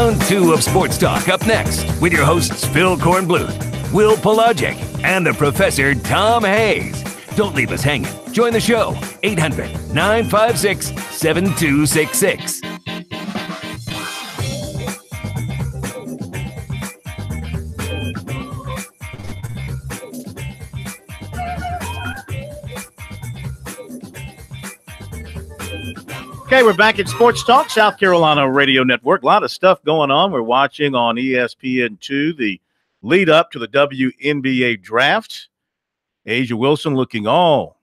Round 2 of Sports Talk up next with your hosts Phil Kornblut, Will Pelagic, and the Professor Tom Hayes. Don't leave us hanging. Join the show, 800-956-7266. Okay, we're back at Sports Talk, South Carolina Radio Network. A lot of stuff going on. We're watching on ESPN2 the lead up to the WNBA draft. Asia Wilson looking all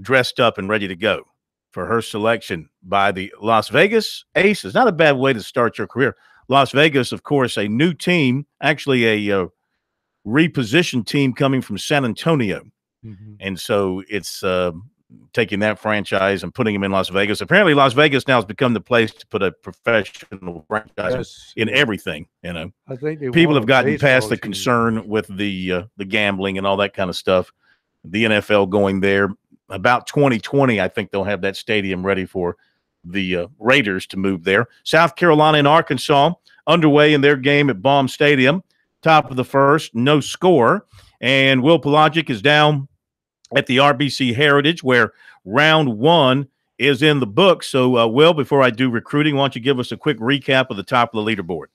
dressed up and ready to go for her selection by the Las Vegas Aces. Not a bad way to start your career. Las Vegas, of course, a new team, actually a repositioned team coming from San Antonio. And so it's taking that franchise and putting them in Las Vegas. Apparently, Las Vegas now has become the place to put a professional franchise in everything. You know, I think people have gotten past the concern with the gambling and all that kind of stuff. The NFL going there about 2020. I think they'll have that stadium ready for the Raiders to move there. South Carolina and Arkansas underway in their game at Baum Stadium. Top of the first, no score, and Will Pelagic is down at the RBC Heritage, where round 1 is in the book. So, Will, before I do recruiting, why don't you give us a quick recap of the top of the leaderboard?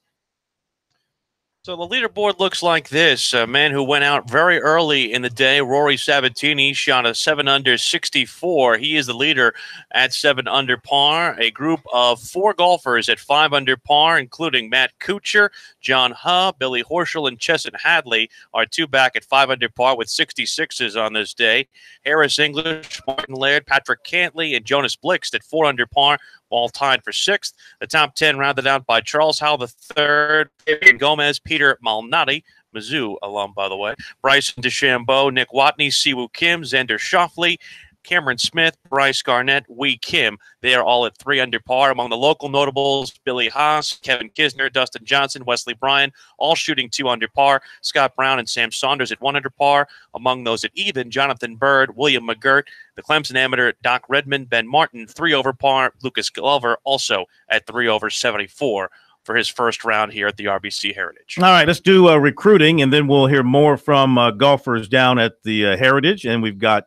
So the leaderboard looks like this. A man who went out very early in the day, Rory Sabatini, shot a 7 under 64. He is the leader at 7 under par. A group of 4 golfers at 5 under par, including Matt Kuchar, John Huh, Billy Horschel, and Chesson Hadley are 2 back at 5 under par with 66s on this day. Harris English, Martin Laird, Patrick Cantley, and Jonas Blixt at 4 under par, all tied for 6th. The top 10 rounded out by Charles Howell III, Fabian Gomez, Peter Malnati, Mizzou alum, by the way, Bryson DeChambeau, Nick Watney, Siwoo Kim, Xander Schauffele, Cameron Smith, Bryce Garnett, Wee Kim. They are all at 3 under par. Among the local notables, Billy Haas, Kevin Kisner, Dustin Johnson, Wesley Bryan, all shooting 2 under par. Scott Brown and Sam Saunders at 1 under par. Among those at even, Jonathan Bird, William McGirt, the Clemson amateur, Doc Redmond, Ben Martin, 3 over par. Lucas Glover also at 3 over 74 for his first round here at the RBC Heritage. All right, let's do recruiting, and then we'll hear more from golfers down at the Heritage. And we've got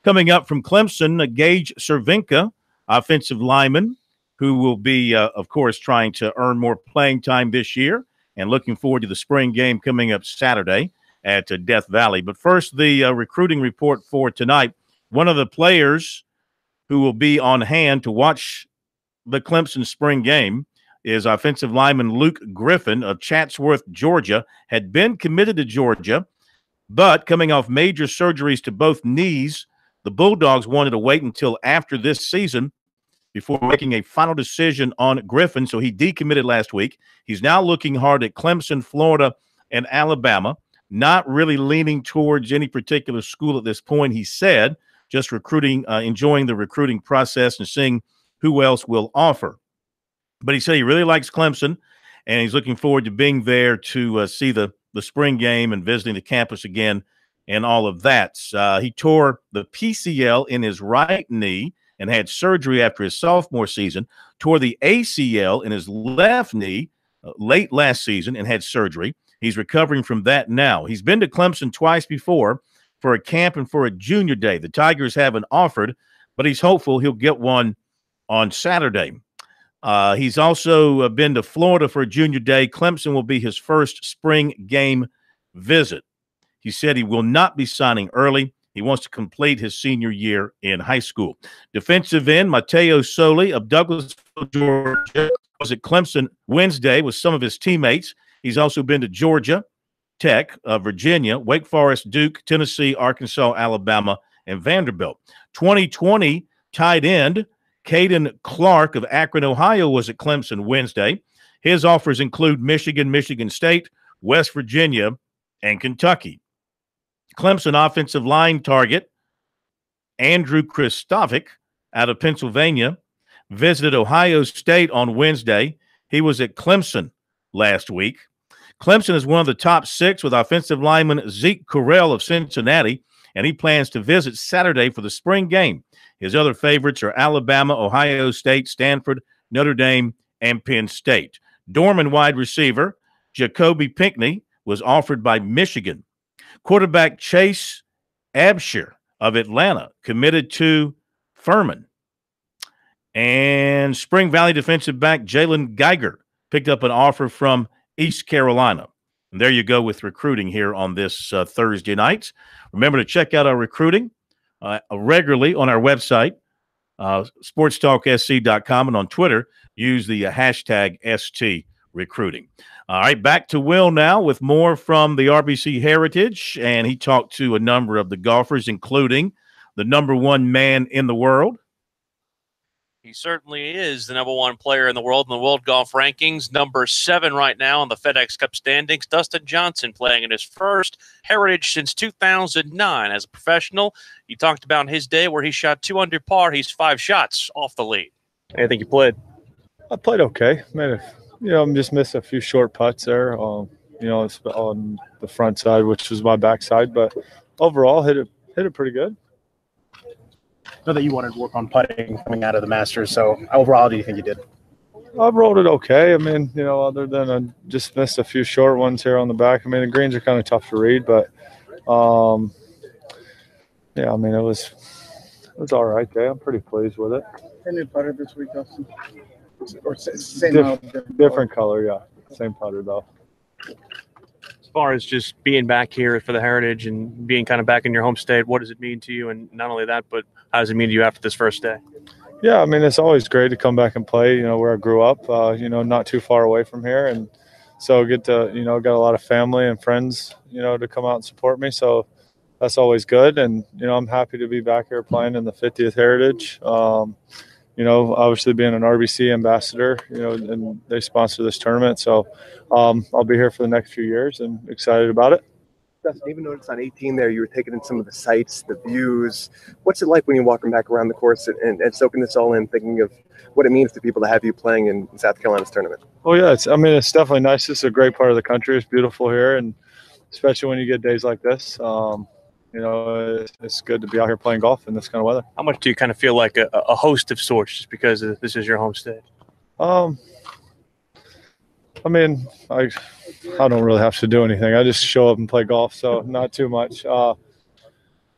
coming up from Clemson, Gage Cervenka, offensive lineman, who will be, of course, trying to earn more playing time this year and looking forward to the spring game coming up Saturday at Death Valley. But first, the recruiting report for tonight. One of the players who will be on hand to watch the Clemson spring game is offensive lineman Luke Griffin of Chatsworth, Georgia, had been committed to Georgia, but coming off major surgeries to both knees, the Bulldogs wanted to wait until after this season before making a final decision on Griffin, so he decommitted last week. He's now looking hard at Clemson, Florida, and Alabama, not really leaning towards any particular school at this point, he said, just recruiting, enjoying the recruiting process and seeing who else will offer. But he said he really likes Clemson, and he's looking forward to being there to see the spring game and visiting the campus again and all of that. He tore the PCL in his right knee and had surgery after his sophomore season, tore the ACL in his left knee late last season and had surgery. He's recovering from that now. He's been to Clemson twice before for a camp and for a junior day. The Tigers haven't offered, but he's hopeful he'll get one on Saturday. He's also been to Florida for a junior day. Clemson will be his first spring game visit. He said he will not be signing early. He wants to complete his senior year in high school. Defensive end Mateo Soli of Douglasville, Georgia, was at Clemson Wednesday with some of his teammates. He's also been to Georgia Tech, Virginia, Wake Forest, Duke, Tennessee, Arkansas, Alabama, and Vanderbilt. 2020 tight end Caden Clark of Akron, Ohio, was at Clemson Wednesday. His offers include Michigan, Michigan State, West Virginia, and Kentucky. Clemson offensive line target Andrew Kristovic out of Pennsylvania visited Ohio State on Wednesday. He was at Clemson last week. Clemson is one of the top 6 with offensive lineman Zeke Correll of Cincinnati, and he plans to visit Saturday for the spring game. His other favorites are Alabama, Ohio State, Stanford, Notre Dame, and Penn State. Dorman wide receiver Jacoby Pinckney was offered by Michigan. Quarterback Chase Abshire of Atlanta committed to Furman. And Spring Valley defensive back Jalen Geiger picked up an offer from East Carolina. And there you go with recruiting here on this Thursday night. Remember to check out our recruiting regularly on our website, SportsTalkSC.com, and on Twitter, use the hashtag #STRecruiting. All right, back to Will now with more from the RBC Heritage, and he talked to a number of the golfers, including the #1 man in the world. He certainly is the #1 player in the world golf rankings. Number 7 right now on the FedEx Cup standings. Dustin Johnson playing in his first Heritage since 2009 as a professional. He talked about his day where he shot 2 under par. He's 5 shots off the lead. I think you played. I played okay. I'm just missed a few short putts there. It's on the front side, which was my backside, but overall hit it pretty good. Know that you wanted to work on putting coming out of the Masters. So overall, how do you think you did? I rolled it okay. Other than I just missed a few short ones here on the back. The greens are kind of tough to read, but it was all right there. I'm pretty pleased with it. Any putter this week, Dustin? Or same different color, yeah. Same putter though. As far as just being back here for the Heritage and being kind of back in your home state, what does it mean to you? And not only that, but how does it mean to you after this first day? Yeah, it's always great to come back and play, where I grew up, not too far away from here. And so get to, got a lot of family and friends, to come out and support me. So that's always good. And, I'm happy to be back here playing in the 50th Heritage. Obviously being an RBC ambassador, and they sponsor this tournament. So I'll be here for the next few years and excited about it. Dustin, even noticed on 18 there, you were taking in some of the sights, the views. What's it like when you're walking back around the course and soaking this all in, thinking of what it means to people to have you playing in South Carolina's tournament? Oh, yeah. It's definitely nice. This is a great part of the country. It's beautiful here, and especially when you get days like this. It's good to be out here playing golf in this kind of weather. How much do you kind of feel like a host of sorts just because this is your home state? I don't really have to do anything. I just show up and play golf, so not too much.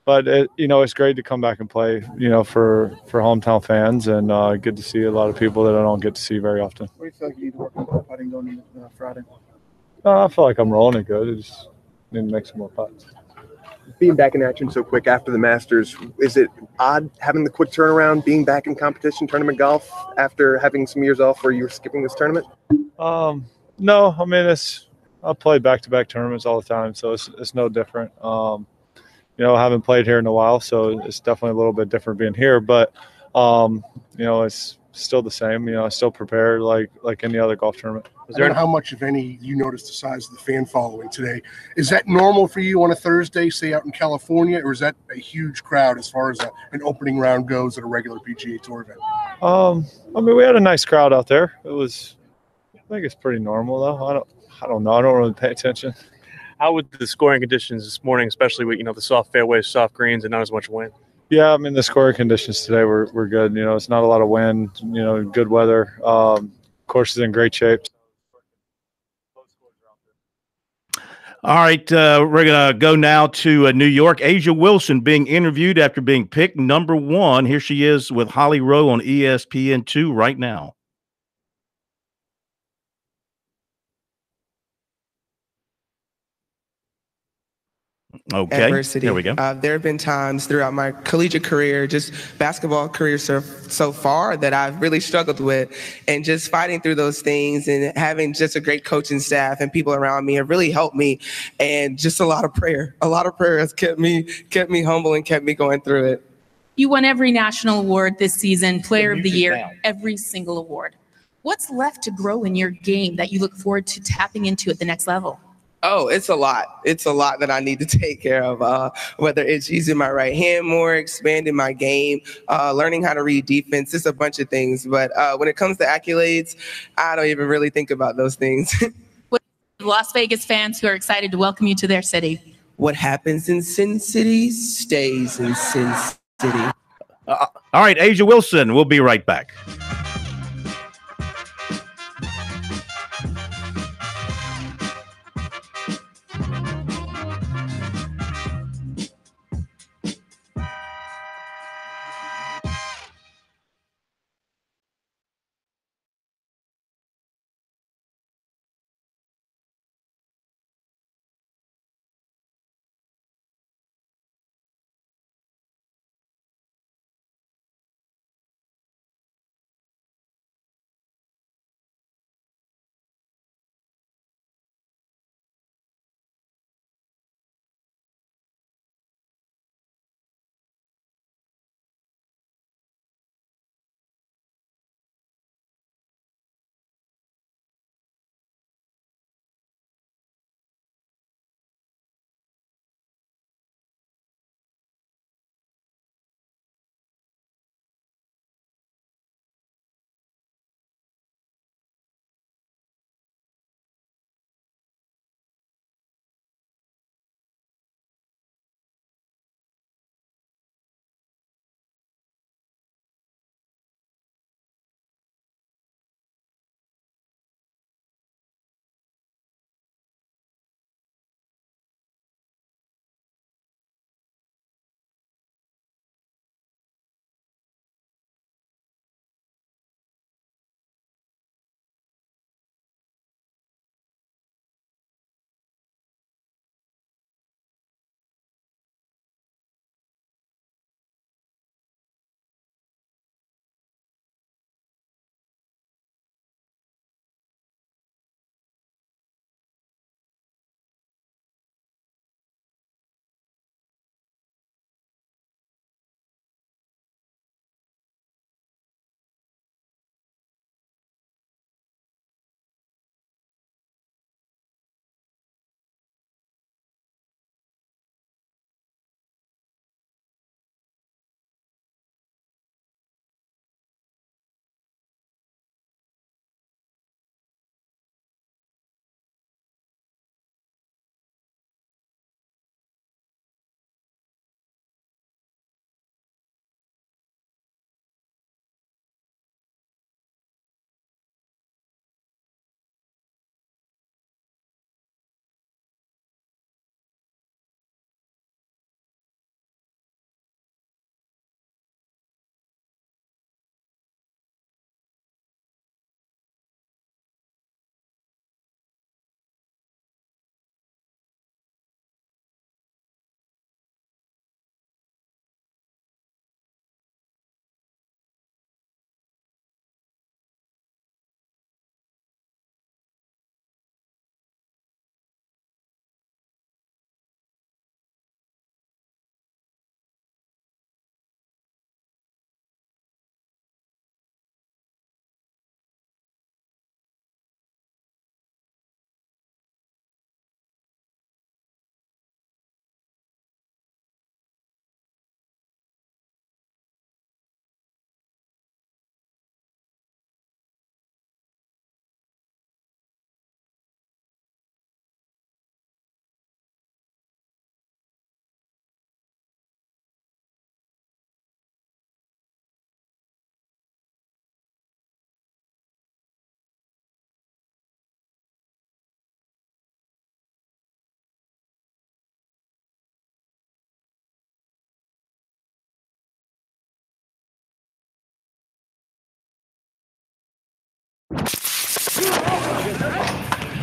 But it's great to come back and play, for hometown fans, and good to see a lot of people that I don't get to see very often. What do you feel like you need to work on putting going into Friday? I feel like I'm rolling it good. I just need to make some more putts. Being back in action so quick after the Masters, is it odd having the quick turnaround, being back in competition, tournament golf, after having some years off where you were skipping this tournament? No, I play back-to-back tournaments all the time, so it's no different. I haven't played here in a while, so it's definitely a little bit different being here, but it's still the same. I still prepare like any other golf tournament. How much, if any, you noticed the size of the fan following today? Is that normal for you on a Thursday, say out in California, or is that a huge crowd as far as an opening round goes at a regular PGA Tour event? We had a nice crowd out there. I think it's pretty normal though. I don't know. I don't really pay attention. How would the scoring conditions this morning, especially with the soft fairways, soft greens, and not as much wind? Yeah, the scoring conditions today were good. It's not a lot of wind. Good weather. Course is in great shape. All right, we're going to go now to New York. Asia Wilson being interviewed after being picked #1. Here she is with Holly Rowe on ESPN2 right now. Okay, adversity. There we go. There have been times throughout my collegiate career, just basketball career so far, that I've really struggled with, and just fighting through those things and having just a great coaching staff and people around me have really helped me, and just a lot of prayer. A lot of prayer has kept me humble and kept me going through it. You won every national award this season, Player of the Year, every single award. What's left to grow in your game that you look forward to tapping into at the next level? Oh, it's a lot. It's a lot that I need to take care of, whether it's using my right hand more, expanding my game, learning how to read defense. It's a bunch of things. But when it comes to accolades, I don't even really think about those things. Las Vegas fans who are excited to welcome you to their city. What happens in Sin City stays in Sin City. All right, Asia Wilson. We'll be right back.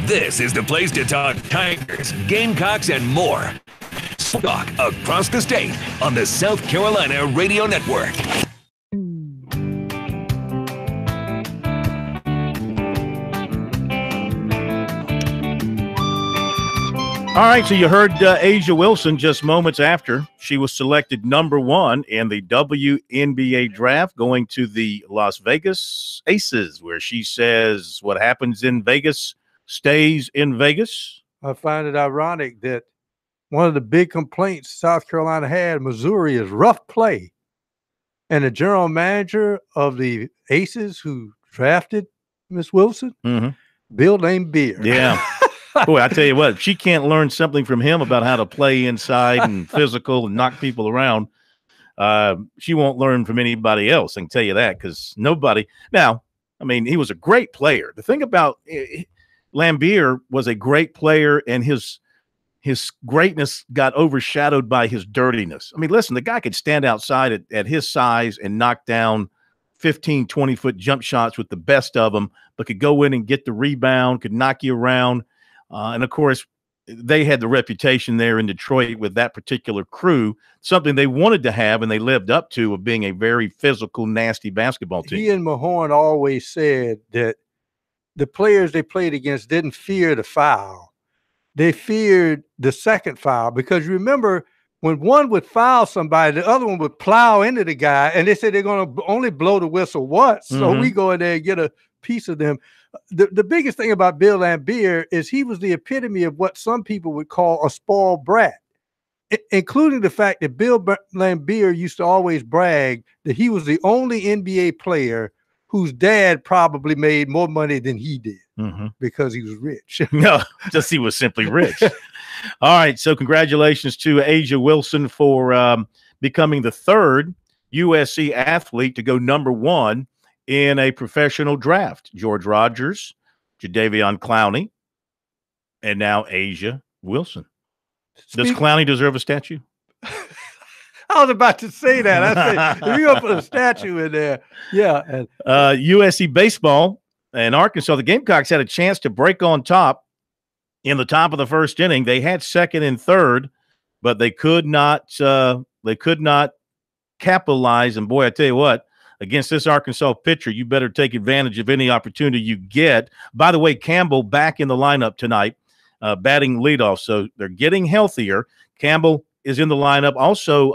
This is the place to talk Tigers, Gamecocks, and more. Talk across the state on the South Carolina Radio Network. All right, so you heard A'ja Wilson just moments after she was selected number 1 in the WNBA draft, going to the Las Vegas Aces, where she says what happens in Vegas stays in Vegas. I find it ironic that one of the big complaints South Carolina had, Missouri, is rough play. And the general manager of the Aces who drafted Miss Wilson, Bill Laimbeer. Yeah. Boy, I tell you what, if she can't learn something from him about how to play inside and physical and knock people around, she won't learn from anybody else. I can tell you that, because nobody. Now, I mean, he was a great player. The thing about Laimbeer was a great player, and his greatness got overshadowed by his dirtiness. I mean, listen, the guy could stand outside at his size and knock down 15, 20-foot jump shots with the best of them, but could go in and get the rebound, could knock you around. And, of course, they had the reputation there in Detroit with that particular crew, something they wanted to have and they lived up to, of being a very physical, nasty basketball team. He and Mahorn always said that the players they played against didn't fear the foul. They feared the second foul, because remember, when one would foul somebody, the other one would plow into the guy, and they said they're going to only blow the whistle once. So we go in there and get a piece of them. The biggest thing about Bill Laimbeer is he was the epitome of what some people would call a spoiled brat, including the fact that Bill Laimbeer used to always brag that he was the only NBA player whose dad probably made more money than he did because he was rich. No, just he was simply rich. All right, so congratulations to A'ja Wilson for becoming the 3rd USC athlete to go number 1 in a professional draft. George Rogers, Jadeveon Clowney, and now A'ja Wilson. Does Clowney deserve a statue? I was about to say that. I said, if you're going to put a statue in there, yeah. And USC baseball and Arkansas, the Gamecocks had a chance to break on top in the top of the first inning. They had second and third, but they could not capitalize. And boy, I tell you what, against this Arkansas pitcher, you better take advantage of any opportunity you get. By the way, Campbell back in the lineup tonight, batting leadoff. So they're getting healthier. Campbell is in the lineup. Also,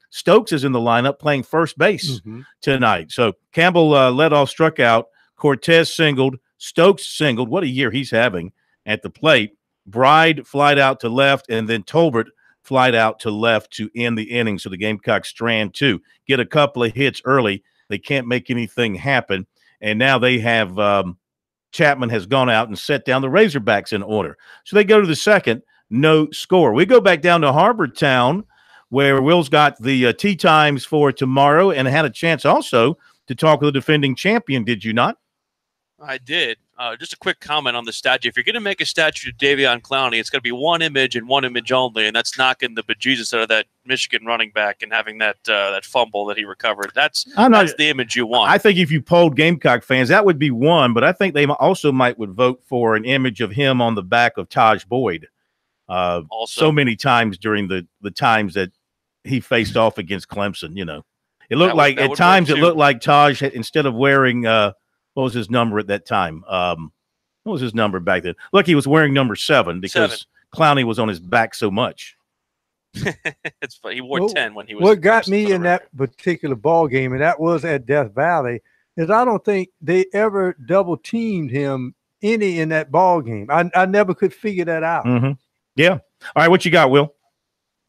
Stokes is in the lineup playing first base tonight. So Campbell led off, struck out. Cortez singled. Stokes singled. What a year he's having at the plate. Bride flied out to left, and then Tolbert flied out to left to end the inning. So the Gamecocks strand 2. Get a couple of hits early. They can't make anything happen. And now they have Chapman has gone out and set down the Razorbacks in order. So they go to the second, no score. We go back down to Harbortown, where Will's got the tee times for tomorrow and had a chance also to talk with the defending champion, did you not? I did. Just a quick comment on the statue. If you're going to make a statue to Davion Clowney, it's going to be one image and one image only, and that's knocking the bejesus out of that Michigan running back and having that fumble that he recovered. That's the image you want. I think if you polled Gamecock fans, that would be one, but I think they also would vote for an image of him on the back of Taj Boyd. So many times during the times that he faced off against Clemson, you know. It looked like at times it looked like Taj, instead of wearing what was his number at that time? What was his number back then? Look, he was wearing number 7 because Clowney was on his back so much. It's funny. He wore 10 when he was. What got me in that particular ball game, and that was at Death Valley, is I don't think they ever double teamed him any in that ball game. I never could figure that out. Yeah. All right, what you got, Will?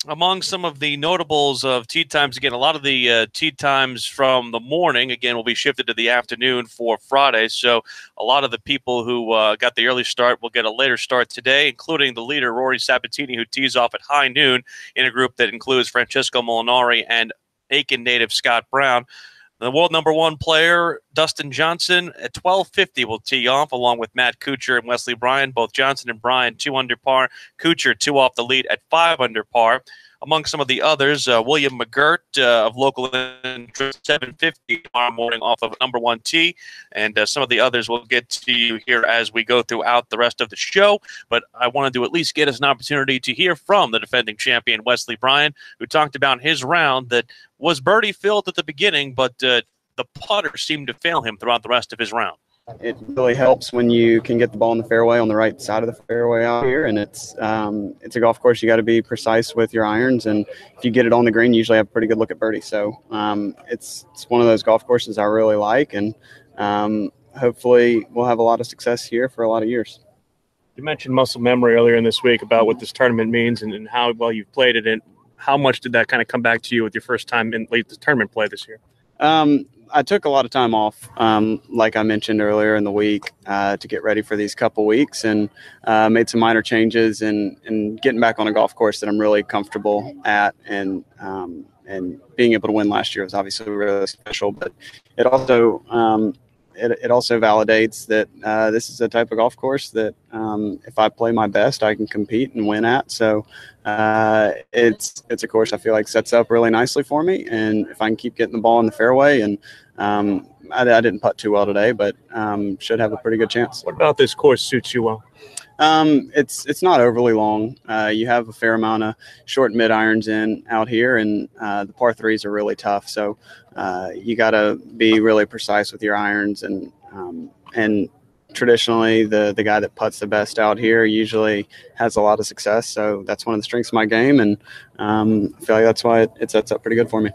Among some of the notables of tee times, again, a lot of the tee times from the morning, again, will be shifted to the afternoon for Friday. So a lot of the people who got the early start will get a later start today, including the leader, Rory Sabatini, who tees off at high noon in a group that includes Francesco Molinari and Aiken native Scott Brown. The world number 1 player, Dustin Johnson, at 12:50 will tee off, along with Matt Kuchar and Wesley Bryan. Both Johnson and Bryan 2 under par. Kuchar 2 off the lead at 5 under par. among some of the others, William McGirt of local interest, 7:50 tomorrow morning off of number 1 tee, and some of the others we'll get to you here as we go throughout the rest of the show. But I wanted to at least get us an opportunity to hear from the defending champion, Wesley Bryan, who talked about his round that was birdie-filled at the beginning, but the putter seemed to fail him throughout the rest of his round. It really helps when you can get the ball in the fairway on the right side of the fairway out here, and it's a golf course. You got to be precise with your irons, and if you get it on the green, you usually have a pretty good look at birdie. So it's one of those golf courses I really like, and hopefully we'll have a lot of success here for a lot of years. You mentioned muscle memory earlier in this week about what this tournament means and how well you've played it, and how much did that kind of come back to you with your first time in late tournament play this year? I took a lot of time off, like I mentioned earlier in the week, to get ready for these couple weeks, and made some minor changes and getting back on a golf course that I'm really comfortable at, and being able to win last year was obviously really special, but it also it also validates that this is a type of golf course that if I play my best, I can compete and win at. So it's a course I feel like sets up really nicely for me. And if I can keep getting the ball in the fairway, and I didn't putt too well today, but should have a pretty good chance. What about this course suits you well? It's not overly long. You have a fair amount of short mid irons in out here, and the par threes are really tough. So you got to be really precise with your irons, and traditionally the guy that putts the best out here usually has a lot of success. So that's one of the strengths of my game, and I feel like that's why it sets up pretty good for me.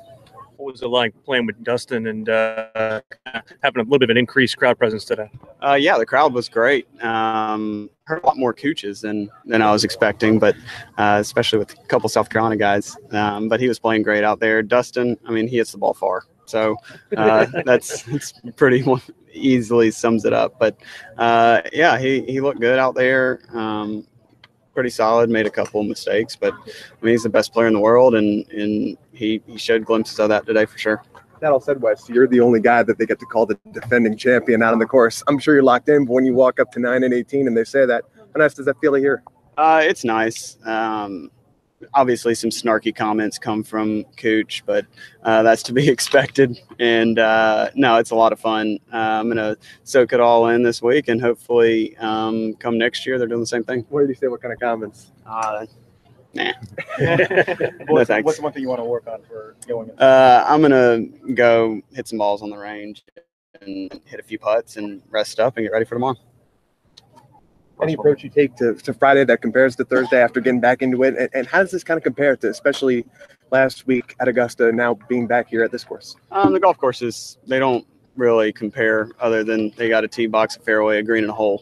What was it like playing with Dustin and having a little bit of an increased crowd presence today? Yeah, the crowd was great. Heard a lot more cooches than I was expecting, but especially with a couple South Carolina guys. But he was playing great out there. Dustin, I mean, he hits the ball far. So that's pretty easily sums it up. But yeah, he looked good out there. Pretty solid, made a couple of mistakes, but I mean, he's the best player in the world, and he showed glimpses of that today for sure. That all said, Wes, you're the only guy that they get to call the defending champion out on the course. I'm sure you're locked in, but when you walk up to 9 and 18 and they say that, how nice does that feel to hear? It's nice. Obviously, some snarky comments come from Cooch, but that's to be expected. And no, it's a lot of fun. I'm going to soak it all in this week, and hopefully come next year, they're doing the same thing. What did you say? What kind of comments? Nah. What's the one thing you want to work on for going? I'm going to go hit some balls on the range and hit a few putts and rest up and get ready for tomorrow. Any approach you take to Friday that compares to Thursday after getting back into it? And how does this kind of compare to especially last week at Augusta, now being back here at this course? The golf courses, they don't really compare other than they got a tee box, a fairway, a green, and a hole.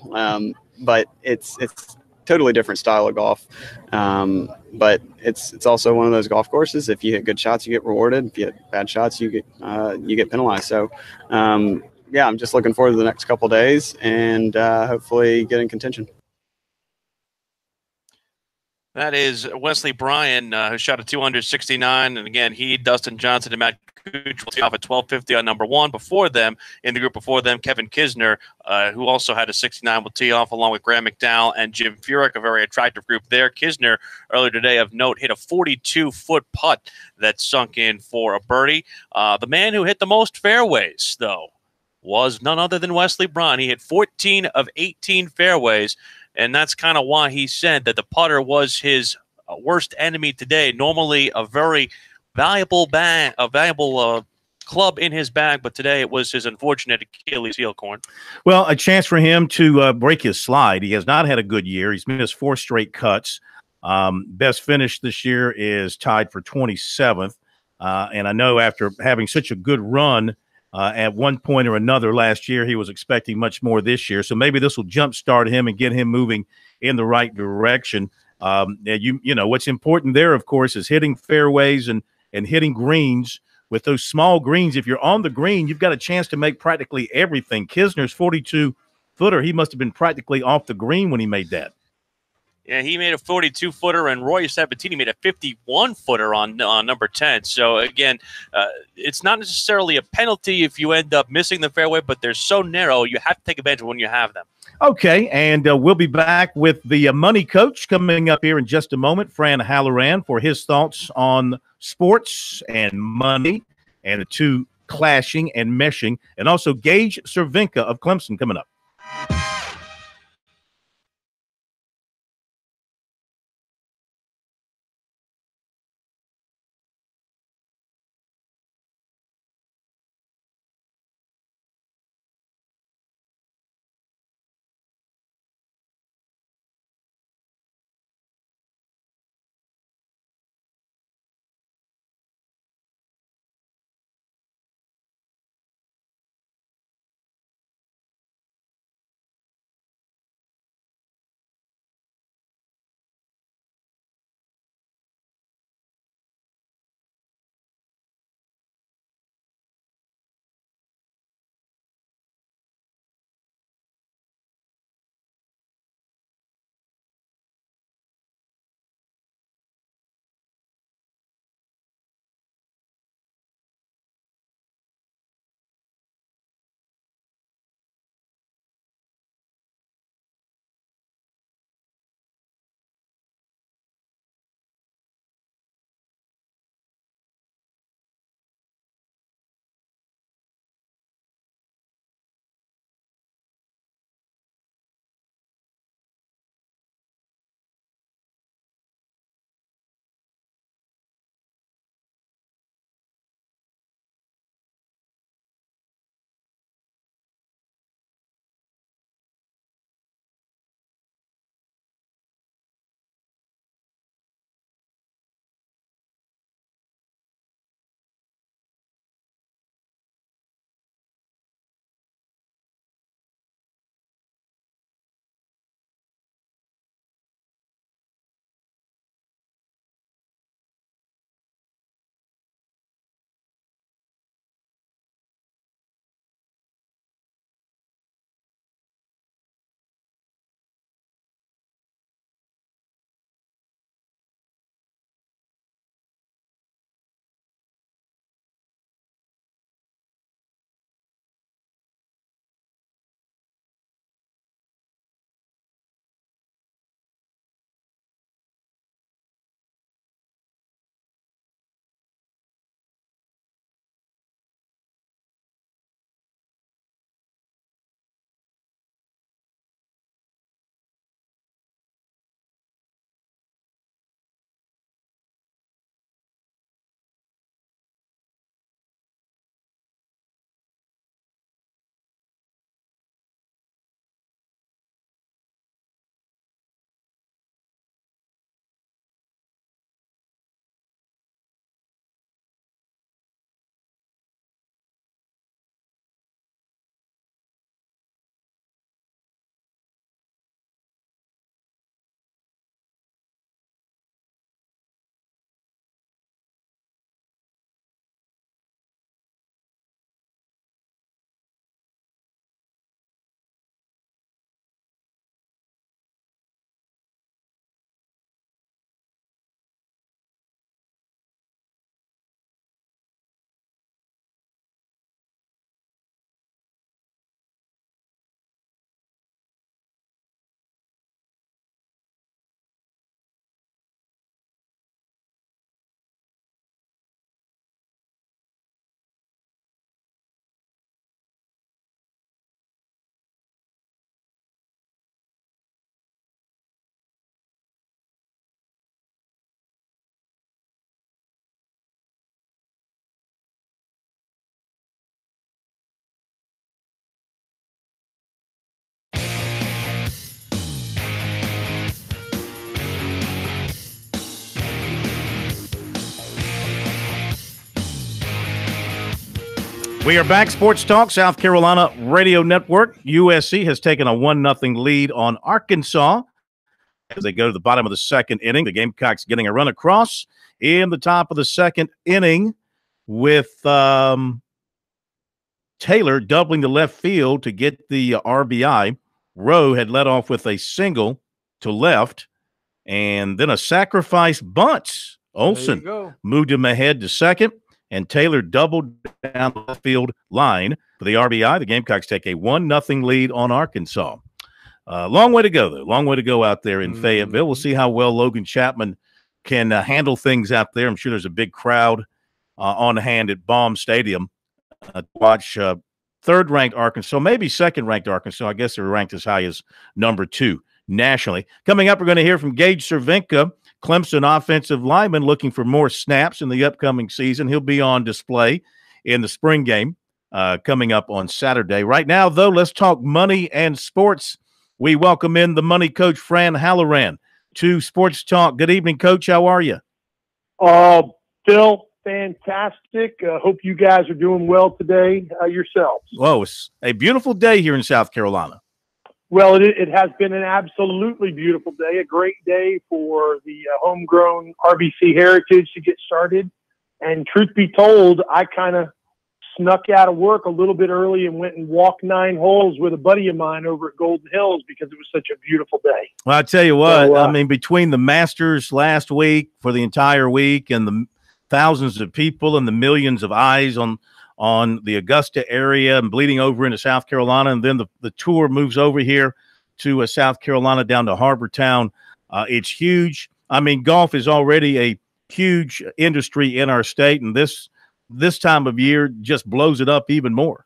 But it's totally different style of golf. But it's also one of those golf courses. If you hit good shots, you get rewarded. If you hit bad shots, you get penalized. So yeah, I'm just looking forward to the next couple of days and hopefully get in contention. That is Wesley Bryan, who shot a 269. And again, he, Dustin Johnson, and Matt Cooch will tee off at 12:50 on number 1. Before them, in the group before them, Kevin Kisner, who also had a 69, will tee off along with Graham McDowell and Jim Furyk, a very attractive group there. Kisner, earlier today of note, hit a 42-foot putt that sunk in for a birdie. The man who hit the most fairways, though, was none other than Wesley Bryan. He hit 14 of 18 fairways, and that's kind of why he said that the putter was his worst enemy today. Normally a very valuable club in his bag, but today it was his unfortunate Achilles heel, Corn. Well, a chance for him to break his slide. He has not had a good year. He's missed 4 straight cuts. Best finish this year is tied for 27th. And I know after having such a good run at one point or another last year, he was expecting much more this year. So maybe this will jumpstart him and get him moving in the right direction. You know, what's important there, of course, is hitting fairways and hitting greens. With those small greens, if you're on the green, you've got a chance to make practically everything. Kisner's 42-footer, he must have been practically off the green when he made that. Yeah, he made a 42-footer, and Roy Sabatini made a 51-footer on number 10. So, again, it's not necessarily a penalty if you end up missing the fairway, but they're so narrow, you have to take advantage when you have them. Okay, and we'll be back with the money coach coming up here in just a moment, Fran Halloran, for his thoughts on sports and money and the two clashing and meshing, and also Gage Cervenka of Clemson coming up. We are back. Sports Talk, South Carolina Radio Network. USC has taken a 1-0 lead on Arkansas as they go to the bottom of the second inning. The Gamecocks getting a run across in the top of the second inning with Taylor doubling the left field to get the RBI. Rowe had led off with a single to left, And then a sacrifice bunt. Olson moved him ahead to second, and Taylor doubled down the left field line for the RBI. The Gamecocks take a 1-0 lead on Arkansas. Long way to go, though. Long way to go out there in Fayetteville. We'll see how well Logan Chapman can handle things out there. I'm sure there's a big crowd on hand at Baum Stadium to watch third-ranked Arkansas, maybe second-ranked Arkansas. I guess they're ranked as high as number 2 nationally. Coming up, we're going to hear from Gage Cervenka, Clemson offensive lineman, looking for more snaps in the upcoming season. He'll be on display in the spring game coming up on Saturday. Right now, though, let's talk money and sports. We welcome in the money coach, Fran Halloran, to Sports Talk. Good evening, Coach. How are you? Phil, fantastic. Hope you guys are doing well today yourselves. Whoa, it's a beautiful day here in South Carolina. Well, it has been an absolutely beautiful day, a great day for the homegrown RBC Heritage to get started. And truth be told, I kind of snuck out of work a little bit early and went and walked 9 holes with a buddy of mine over at Golden Hills because it was such a beautiful day. Well, I tell you what, I mean, between the Masters last week for the entire week and the thousands of people and the millions of eyes on the Augusta area and bleeding over into South Carolina, and then the tour moves over here to South Carolina down to Harbor Town. It's huge. I mean, golf is already a huge industry in our state, and this time of year just blows it up even more.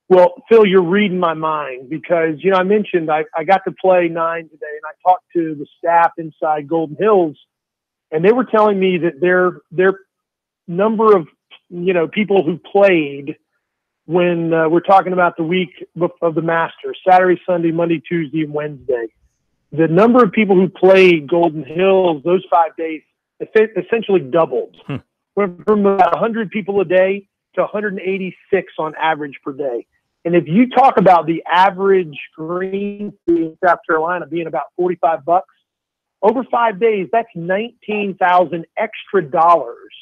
Well, Phil, you're reading my mind because, you know, I mentioned I got to play 9 today, and I talked to the staff inside Golden Hills, and they were telling me that their number of, you know, people who played when we're talking about the week of the Masters, Saturday, Sunday, Monday, Tuesday, and Wednesday, the number of people who played Golden Hills those 5 days essentially doubled. Went from about 100 people a day to 186 on average per day. And if you talk about the average green fee in South Carolina being about $45, over 5 days, that's $19,000 extra dollars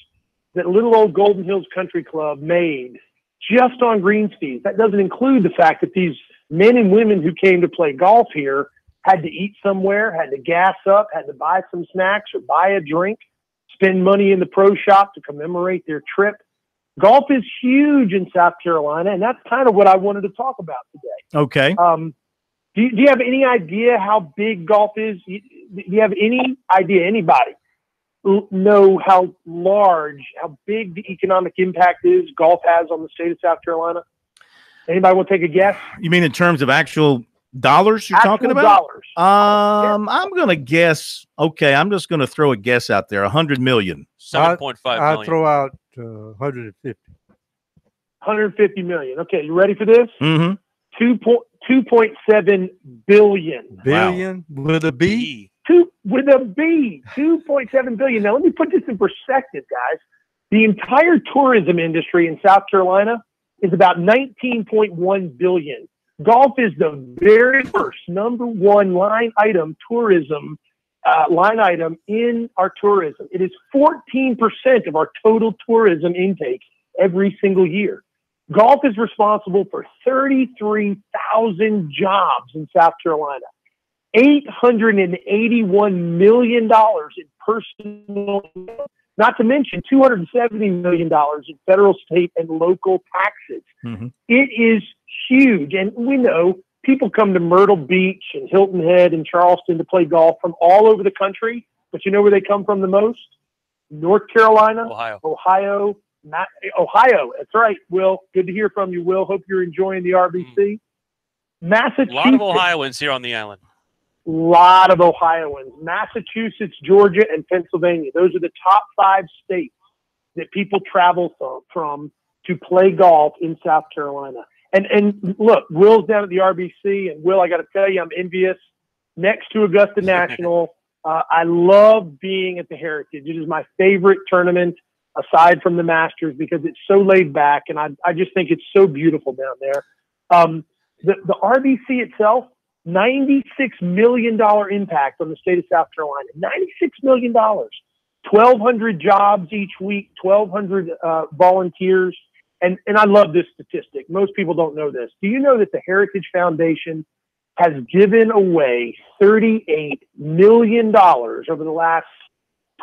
that little old Golden Hills Country Club made just on greens fees. That doesn't include the fact that these men and women who came to play golf here had to eat somewhere, had to gas up, had to buy some snacks or buy a drink, spend money in the pro shop to commemorate their trip. Golf is huge in South Carolina, and that's kind of what I wanted to talk about today. Okay. Do you have any idea how big golf is? Do you have any idea, anybody know how big the economic impact is golf has on the state of South Carolina? Anybody want to take a guess? You mean in terms of actual dollars you're talking about? Dollars. I'm going to guess, okay, I'm just going to throw a guess out there, $100 million. 7.5 million. I'll throw out 150. 150 million. Okay, you ready for this? Mm-hmm. 2.7 billion. Billion with a B? With a B, 2.7 billion. Now, let me put this in perspective, guys. The entire tourism industry in South Carolina is about 19.1 billion. Golf is the very first #1 line item tourism line item in our tourism. It is 14% of our total tourism intake every single year. Golf is responsible for 33,000 jobs in South Carolina, $881 million in personal, not to mention $270 million in federal, state, and local taxes. Mm-hmm. It is huge. And we know people come to Myrtle Beach and Hilton Head and Charleston to play golf from all over the country. But you know where they come from the most? North Carolina, Ohio. Ohio. That's right, Will. Good to hear from you, Will. Hope you're enjoying the RBC. Massachusetts. A lot of Ohioans here on the island. Lot of Ohioans. Massachusetts, Georgia, and Pennsylvania. Those are the top 5 states that people travel from to play golf in South Carolina. And look, Will's down at the RBC, and Will, I got to tell you, I'm envious. Next to Augusta National, I love being at the Heritage. It is my favorite tournament aside from the Masters because it's so laid back, and I just think it's so beautiful down there. The RBC itself, $96 million impact on the state of South Carolina. $96 million. 1,200 jobs each week, 1,200 volunteers. And I love this statistic. Most people don't know this. Do you know that the Heritage Foundation has given away $38 million over the last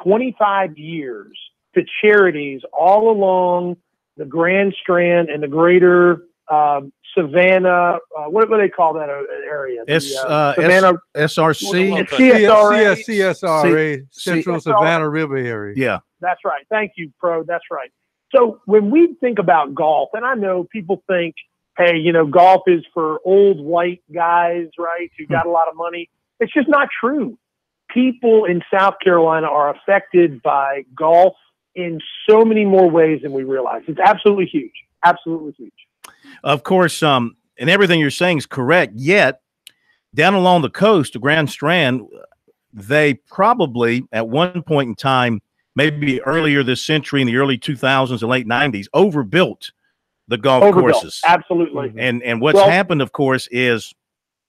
25 years to charities all along the Grand Strand and the greater Savannah. What do they call that area? Savannah SRC, CSRA, Central Savannah River area. Yeah, that's right. Thank you, Pro. That's right. So when we think about golf, and I know people think, hey, you know, golf is for old white guys, right, who got a lot of money. It's just not true. People in South Carolina are affected by golf in so many more ways than we realize. It's absolutely huge. Absolutely huge. Of course, and everything you're saying is correct, yet down along the coast, the Grand Strand, they probably at one point in time, maybe earlier this century in the early 2000s and late 90s, overbuilt the golf courses. Absolutely. And what's happened, of course, is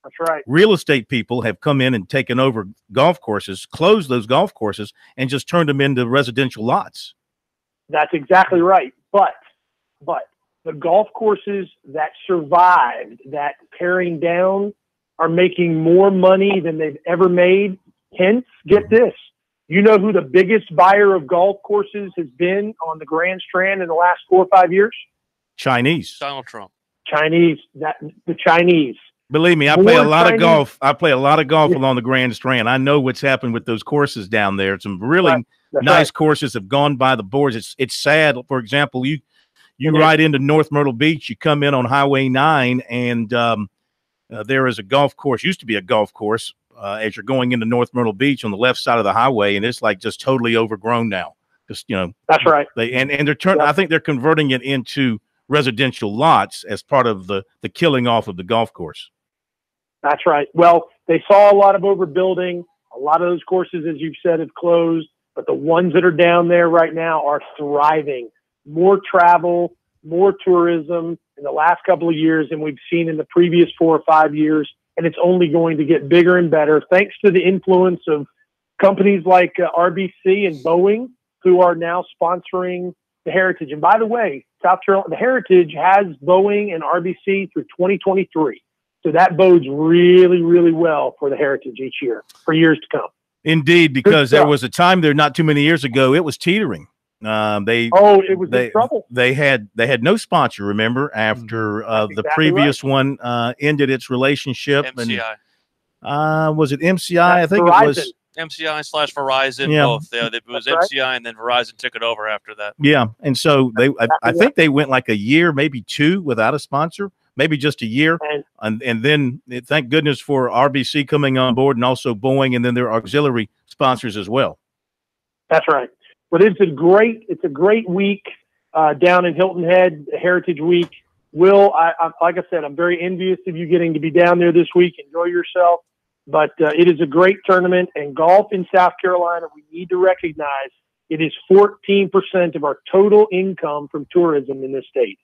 that's right. Real estate people have come in and taken over golf courses, closed those golf courses, and just turned them into residential lots. That's exactly right. But the golf courses that survived that tearing down are making more money than they've ever made. Hence, get this. You know who the biggest buyer of golf courses has been on the Grand Strand in the last 4 or 5 years? Chinese. Donald Trump. The Chinese. Believe me, I play a lot of golf. I play a lot of golf along the Grand Strand. I know what's happened with those courses down there. Some really nice courses have gone by the boards. It's sad. For example, you ride into North Myrtle Beach, you come in on Highway 9, and there is a golf course. Used to be a golf course as you're going into North Myrtle Beach on the left side of the highway, and it's like just totally overgrown now. Just that's right. And they're I think they're converting it into residential lots as part of the killing off of the golf course. That's right. Well, they saw a lot of overbuilding. A lot of those courses, as you've said, have closed, but the ones that are down there right now are thriving. More travel, more tourism in the last couple of years than we've seen in the previous 4 or 5 years, and it's only going to get bigger and better thanks to the influence of companies like RBC and Boeing, who are now sponsoring the Heritage. And by the way, South Carolina, the Heritage has Boeing and RBC through 2023. So that bodes really, really well for the Heritage each year, for years to come. Indeed, because there was a time there not too many years ago, it was teetering. It was in trouble. They had no sponsor, remember, after the previous one ended its relationship. MCI. And was it MCI? I think Verizon. It was MCI/Verizon, both. It was MCI, and then Verizon took it over after that. Yeah, and so I think they went like a year, maybe 2, without a sponsor. Maybe just a year, and then thank goodness for RBC coming on board, and also Boeing, and then their auxiliary sponsors as well. That's right. But it's a great week down in Hilton Head, Heritage Week. Will, like I said, I'm very envious of you getting to be down there this week. Enjoy yourself. But it is a great tournament, and golf in South Carolina, we need to recognize it is 14% of our total income from tourism in this state.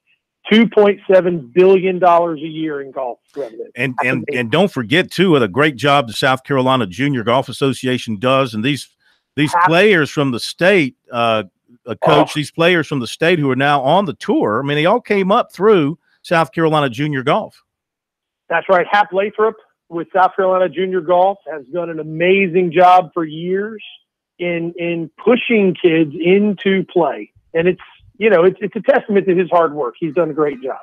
$2.7 billion a year in golf revenue. And don't forget too what a great job the South Carolina Junior Golf Association does. And these players from the state, these players from the state who are now on the tour, I mean, they all came up through South Carolina Junior Golf. That's right. Hap Lathrop with South Carolina Junior Golf has done an amazing job for years in pushing kids into play. And it's a testament to his hard work. He's done a great job.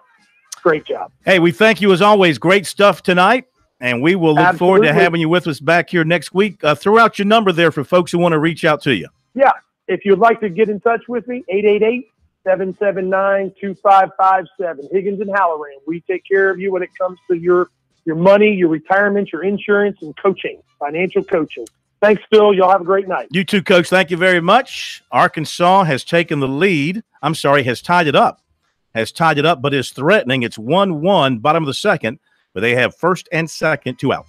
Great job. Hey, we thank you as always. Great stuff tonight. And we will look forward to having you with us back here next week. Throw out your number there for folks who want to reach out to you. Yeah. If you'd like to get in touch with me, 888-779-2557. Higgins and Halloran. We take care of you when it comes to your money, your retirement, your insurance, and coaching, financial coaching. Thanks, Phil. Y'all have a great night. You too, Coach. Thank you very much. Arkansas has taken the lead. Has tied it up. But is threatening. It's 1-1, bottom of the second, but they have first and second, 2 out.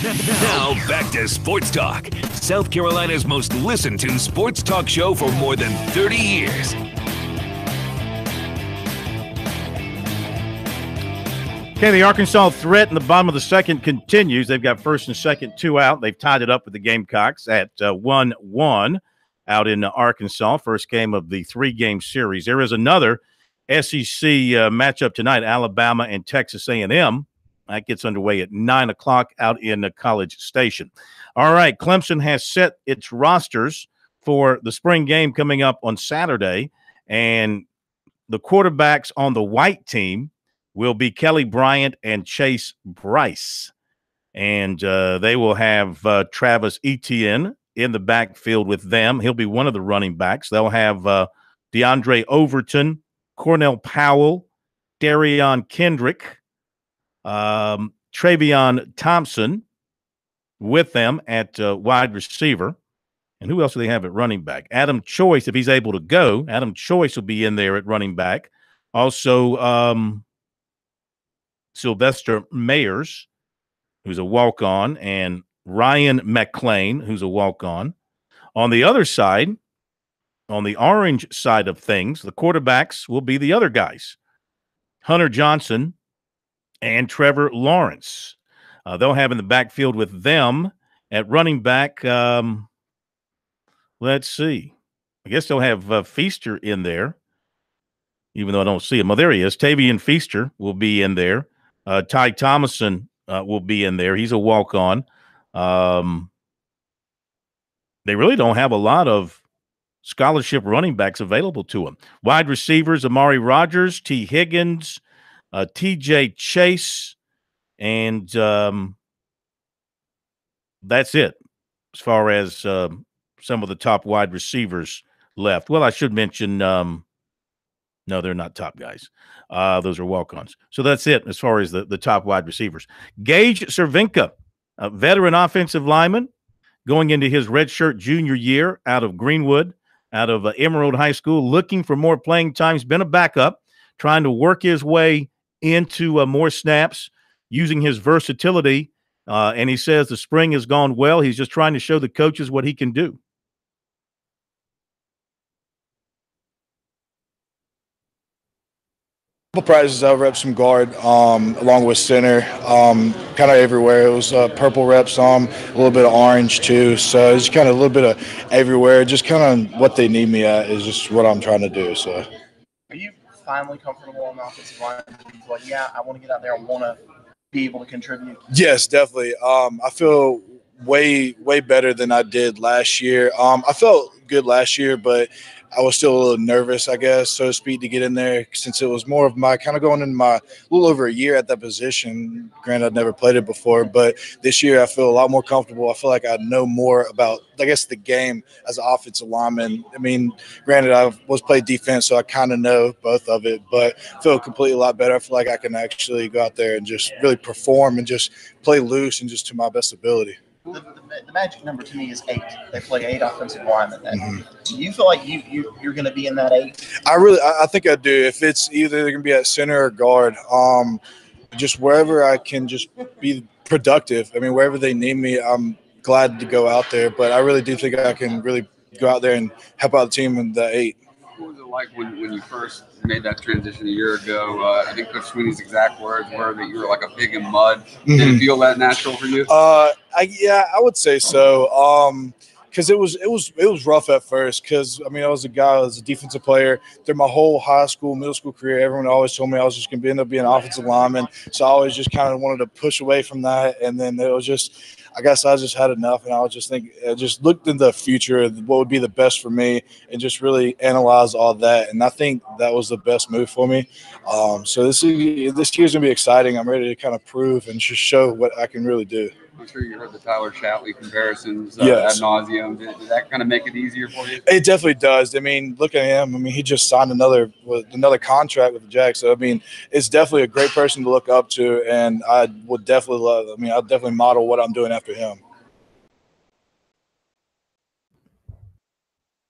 Now back to Sports Talk, South Carolina's most listened to sports talk show for more than 30 years. Okay, the Arkansas threat in the bottom of the second continues. They've got first and second, 2 out. They've tied it up with the Gamecocks at 1-1 out in Arkansas. First game of the 3-game series. There is another SEC matchup tonight, Alabama and Texas A&M. That gets underway at 9 o'clock out in College Station. All right, Clemson has set its rosters for the spring game coming up on Saturday, and the quarterbacks on the white team will be Kelly Bryant and Chase Bryce. And they will have Travis Etienne in the backfield with them. He'll be one of the running backs. They'll have DeAndre Overton, Cornell Powell, Darion Kendrick, Travion Thompson with them at wide receiver. And who else do they have at running back? Adam Choice, if he's able to go. Adam Choice will be in there at running back. Also, Sylvester Mayers, who's a walk-on, and Ryan McClain, who's a walk-on. On the other side, on the orange side of things, the quarterbacks will be the other guys, Hunter Johnson and Trevor Lawrence. They'll have in the backfield with them at running back. Let's see. I guess they'll have Feaster in there, even though I don't see him. Oh, there he is. Tavian Feaster will be in there. Ty Thomason will be in there. He's a walk-on. They really don't have a lot of scholarship running backs available to them. Wide receivers, Amari Rogers, T. Higgins, T.J. Chase, and that's it as far as some of the top wide receivers left. Well, I should mention no, they're not top guys. Those are walk-ons. So that's it as far as the top wide receivers. Gage Cervenka, a veteran offensive lineman, going into his redshirt junior year out of Greenwood, out of Emerald High School, looking for more playing time. He's been a backup, trying to work his way into more snaps, using his versatility. And he says the spring has gone well. He's just trying to show the coaches what he can do. Couple practices I repped some guard along with center, kind of everywhere. It was purple reps a little bit of orange too. So it's kind of a little bit of everywhere. Just kind of what they need me at is just what I'm trying to do. So, are you finally comfortable on the offensive line? Like, yeah, I want to get out there. I want to be able to contribute. Yes, definitely. I feel way better than I did last year. I felt good last year, but I was still a little nervous, I guess, so to speak, to get in there since it was more of my kind of going into my little over a year at that position. Granted, I'd never played it before, but this year I feel a lot more comfortable. I feel like I know more about, I guess, the game as an offensive lineman. I mean, granted, I was played defense, so I kind of know both of it, but I feel completely a lot better. I feel like I can actually go out there and just really perform and just play loose and just to my best ability. The magic number to me is 8. They play 8 offensive linemen. Do you feel like you're going to be in that 8? I think I do. If it's either they're going to be at center or guard, just wherever I can just be productive. I mean, wherever they need me, I'm glad to go out there. But I really do think I can really go out there and help out the team in the 8. What was it like when you first made that transition a year ago? I think Coach Sweeney's exact words were that you were like a pig in mud. Did it feel that natural for you? Yeah, I would say so. Because it was rough at first. Because I mean, I was a defensive player through my whole high school, middle school career. Everyone always told me I was just going to end up being an offensive lineman. So I always just kind of wanted to push away from that. And then it was just, I guess I just had enough, and I was just just looked into the future, what would be the best for me, and just really analyzed all that. And I think that was the best move for me. So this year's gonna be exciting. I'm ready to kind of prove and just show what I can really do. I'm sure you heard the Tyler Shatley comparisons yes. ad nauseum. Did that kind of make it easier for you? It definitely does. I mean, look at him. I mean, he just signed another contract with the Jags. So I mean, it's definitely a great person to look up to, and I would definitely I'll definitely model what I'm doing after him.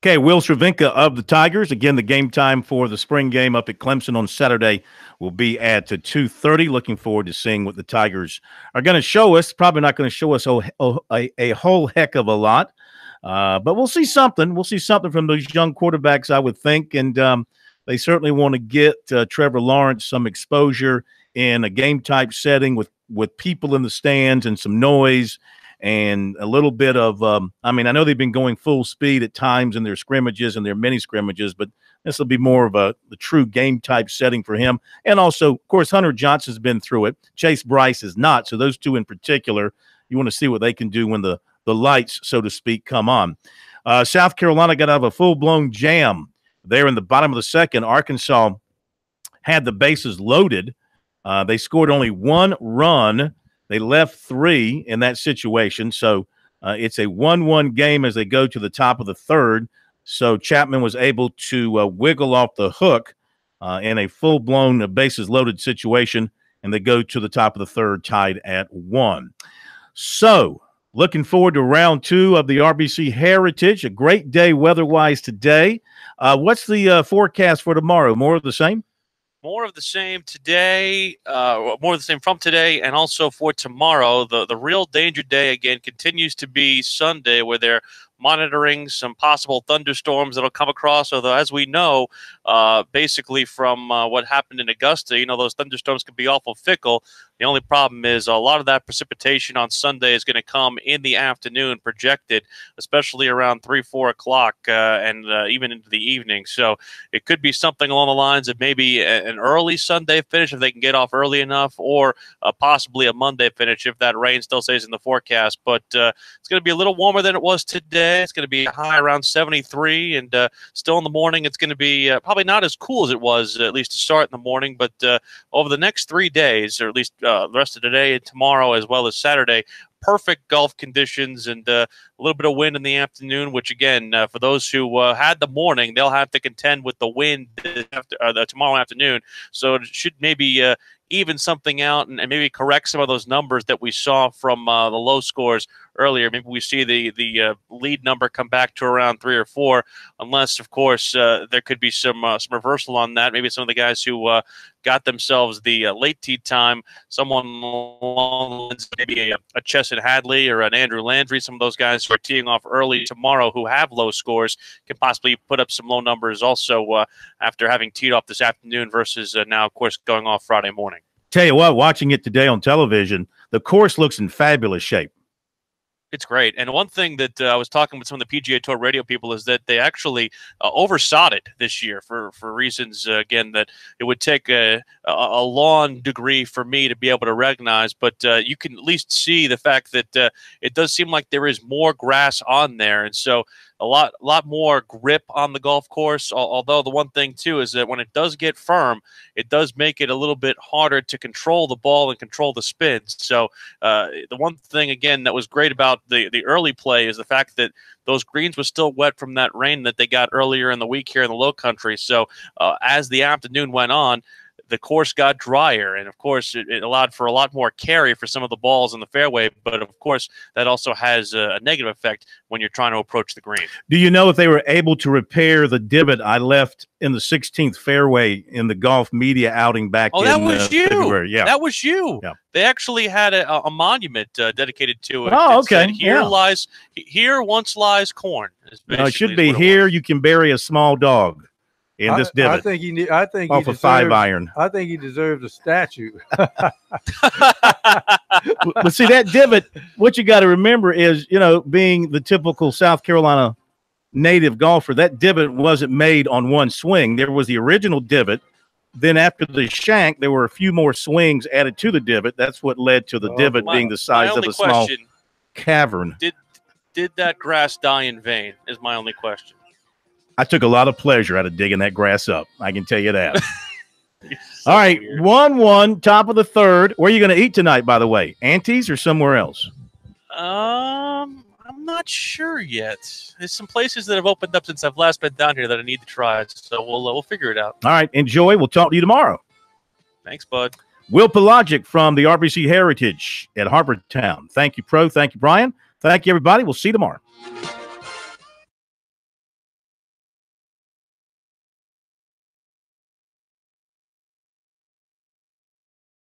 Okay, Will Cervenka of the Tigers. Again, the game time for the spring game up at Clemson on Saturday will be at 2:30. Looking forward to seeing what the Tigers are going to show us. Probably not going to show us a whole heck of a lot, but we'll see something. We'll see something from those young quarterbacks, I would think, and they certainly want to get Trevor Lawrence some exposure in a game-type setting with people in the stands and some noise and a little bit of I know they've been going full speed at times in their scrimmages and their mini scrimmages, but this will be more of the true game-type setting for him. And also, of course, Hunter Johnson's been through it. Chase Bryce is not. So those two in particular, you want to see what they can do when the lights, so to speak, come on. South Carolina got out of a full-blown jam there in the bottom of the second. Arkansas had the bases loaded. They scored only one run. They left 3 in that situation. So it's a 1-1 game as they go to the top of the third. So Chapman was able to wiggle off the hook in a full-blown bases-loaded situation, and they go to the top of the third tied at 1. So looking forward to round 2 of the RBC Heritage. A great day weather-wise today. What's the forecast for tomorrow? More of the same? More of the same today, more of the same from today, and also for tomorrow. The real danger day, again, continues to be Sunday, where they're monitoring some possible thunderstorms that'll come across. Although, as we know, basically from what happened in Augusta, those thunderstorms can be awful fickle. The only problem is a lot of that precipitation on Sunday is going to come in the afternoon, projected, especially around 3, 4 o'clock, and even into the evening. So it could be something along the lines of maybe an early Sunday finish if they can get off early enough, or possibly a Monday finish if that rain still stays in the forecast. But it's going to be a little warmer than it was today. It's going to be a high around 73, and still in the morning it's going to be probably not as cool as it was, at least to start in the morning. But over the next 3 days, or at least the rest of today and tomorrow as well as Saturday, perfect golf conditions and a little bit of wind in the afternoon, which again, for those who had the morning, they'll have to contend with the wind tomorrow afternoon. So it should maybe even something out and maybe correct some of those numbers that we saw from the low scores earlier. Maybe we see the lead number come back to around 3 or 4, unless, of course, there could be some reversal on that. Maybe some of the guys who got themselves the late tee time, someone along the lines, maybe a Chesson Hadley or an Andrew Landry, some of those guys who are teeing off early tomorrow who have low scores can possibly put up some low numbers also after having teed off this afternoon versus now, of course, going off Friday morning. Tell you what, watching it today on television, the course looks in fabulous shape. It's great. And one thing that I was talking with some of the PGA Tour radio people is that they actually overshot it this year for reasons, again, that it would take a long degree for me to be able to recognize. But you can at least see the fact that it does seem like there is more grass on there. And so a lot more grip on the golf course, although the one thing, too, is that when it does get firm, it does make it a little bit harder to control the ball and control the spins. So the one thing, again, that was great about the early play is the fact that those greens were still wet from that rain that they got earlier in the week here in the Low Country. So as the afternoon went on, the course got drier, and of course it allowed for a lot more carry for some of the balls in the fairway, but of course that also has a negative effect when you're trying to approach the green. Do you know if they were able to repair the divot I left in the 16th fairway in the golf media outing back in that was you. February? Yeah, that was you. Yeah. They actually had a monument dedicated to it. Oh, It okay. said, here once lies corn. No, it should be here you can bury a small dog. In this divot. I think he off a 5-iron. I think he deserves a statue. But see, that divot, what you got to remember is, being the typical South Carolina native golfer, that divot wasn't made on one swing. There was the original divot. Then after the shank, there were a few more swings added to the divot. That's what led to the divot being the size of a small cavern. Did that grass die in vain is my only question. I took a lot of pleasure out of digging that grass up. I can tell you that. All right, 1-1, top of the third. Where are you going to eat tonight, by the way? Auntie's or somewhere else? I'm not sure yet. There's some places that have opened up since I've last been down here that I need to try, so we'll figure it out. All right, enjoy. We'll talk to you tomorrow. Thanks, bud. Will Pelagic from the RBC Heritage at Harbortown. Thank you, Pro. Thank you, Brian. Thank you, everybody. We'll see you tomorrow.